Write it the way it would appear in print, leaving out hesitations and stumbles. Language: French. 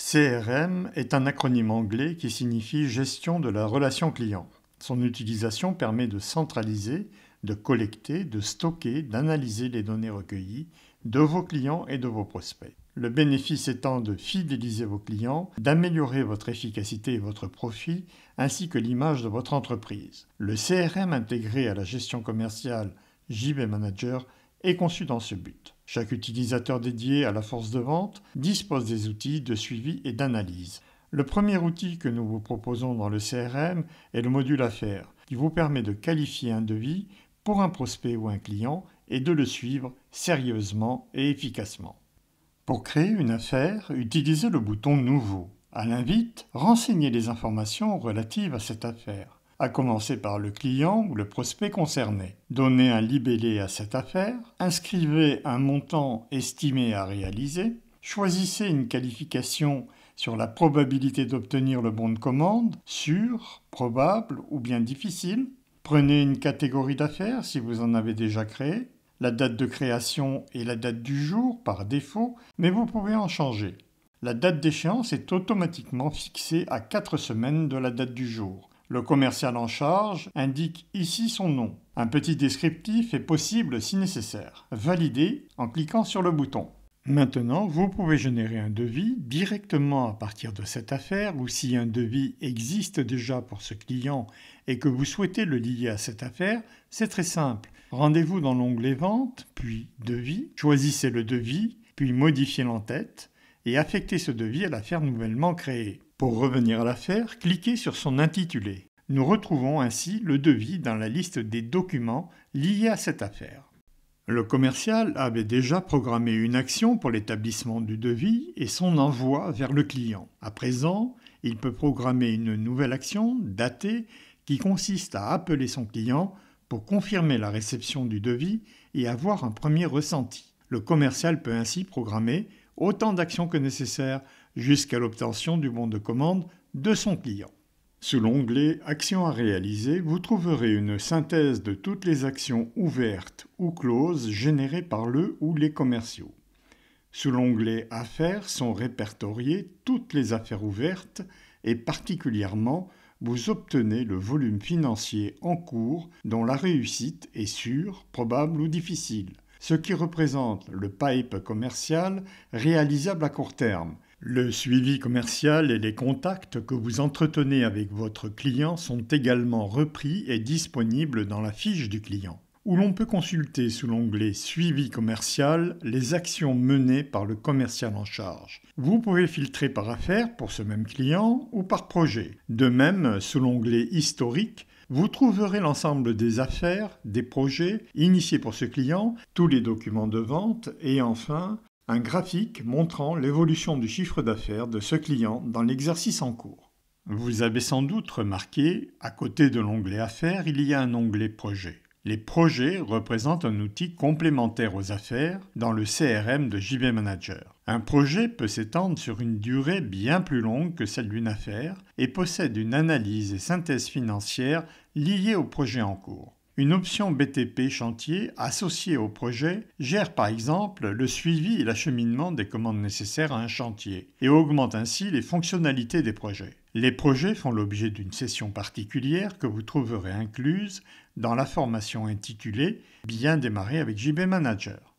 CRM est un acronyme anglais qui signifie Gestion de la relation client. Son utilisation permet de centraliser, de collecter, de stocker, d'analyser les données recueillies de vos clients et de vos prospects. Le bénéfice étant de fidéliser vos clients, d'améliorer votre efficacité et votre profit, ainsi que l'image de votre entreprise. Le CRM intégré à la gestion commerciale JB Manager est conçu dans ce but. Chaque utilisateur dédié à la force de vente dispose des outils de suivi et d'analyse. Le premier outil que nous vous proposons dans le CRM est le module Affaires, qui vous permet de qualifier un devis pour un prospect ou un client et de le suivre sérieusement et efficacement. Pour créer une affaire, utilisez le bouton Nouveau. À l'invite, renseignez les informations relatives à cette affaire, à commencer par le client ou le prospect concerné. Donnez un libellé à cette affaire, inscrivez un montant estimé à réaliser, choisissez une qualification sur la probabilité d'obtenir le bon de commande, sûr, probable ou bien difficile. Prenez une catégorie d'affaires si vous en avez déjà créé, la date de création et la date du jour par défaut, mais vous pouvez en changer. La date d'échéance est automatiquement fixée à 4 semaines de la date du jour. Le commercial en charge indique ici son nom. Un petit descriptif est possible si nécessaire. Validez en cliquant sur le bouton. Maintenant, vous pouvez générer un devis directement à partir de cette affaire ou si un devis existe déjà pour ce client et que vous souhaitez le lier à cette affaire, c'est très simple. Rendez-vous dans l'onglet Vente, puis Devis, choisissez le devis, puis modifiez l'entête et affectez ce devis à l'affaire nouvellement créée. Pour revenir à l'affaire, cliquez sur son intitulé. Nous retrouvons ainsi le devis dans la liste des documents liés à cette affaire. Le commercial avait déjà programmé une action pour l'établissement du devis et son envoi vers le client. À présent, il peut programmer une nouvelle action, datée, qui consiste à appeler son client pour confirmer la réception du devis et avoir un premier ressenti. Le commercial peut ainsi programmer autant d'actions que nécessaire jusqu'à l'obtention du bon de commande de son client. Sous l'onglet « Actions à réaliser », vous trouverez une synthèse de toutes les actions ouvertes ou closes générées par le ou les commerciaux. Sous l'onglet « Affaires » sont répertoriées toutes les affaires ouvertes et particulièrement, vous obtenez le volume financier en cours dont la réussite est sûre, probable ou difficile, ce qui représente le pipe commercial réalisable à court terme. Le suivi commercial et les contacts que vous entretenez avec votre client sont également repris et disponibles dans la fiche du client, où l'on peut consulter sous l'onglet « Suivi commercial » les actions menées par le commercial en charge. Vous pouvez filtrer par affaire pour ce même client ou par projet. De même, sous l'onglet « Historique », vous trouverez l'ensemble des affaires, des projets initiés pour ce client, tous les documents de vente et enfin un graphique montrant l'évolution du chiffre d'affaires de ce client dans l'exercice en cours. Vous avez sans doute remarqué, à côté de l'onglet Affaires, il y a un onglet Projets. Les projets représentent un outil complémentaire aux affaires dans le CRM de JB Manager. Un projet peut s'étendre sur une durée bien plus longue que celle d'une affaire et possède une analyse et synthèse financière liée au projet en cours. Une option BTP chantier associée au projet gère par exemple le suivi et l'acheminement des commandes nécessaires à un chantier et augmente ainsi les fonctionnalités des projets. Les projets font l'objet d'une session particulière que vous trouverez incluse dans la formation intitulée « Bien démarrer avec JB Manager ».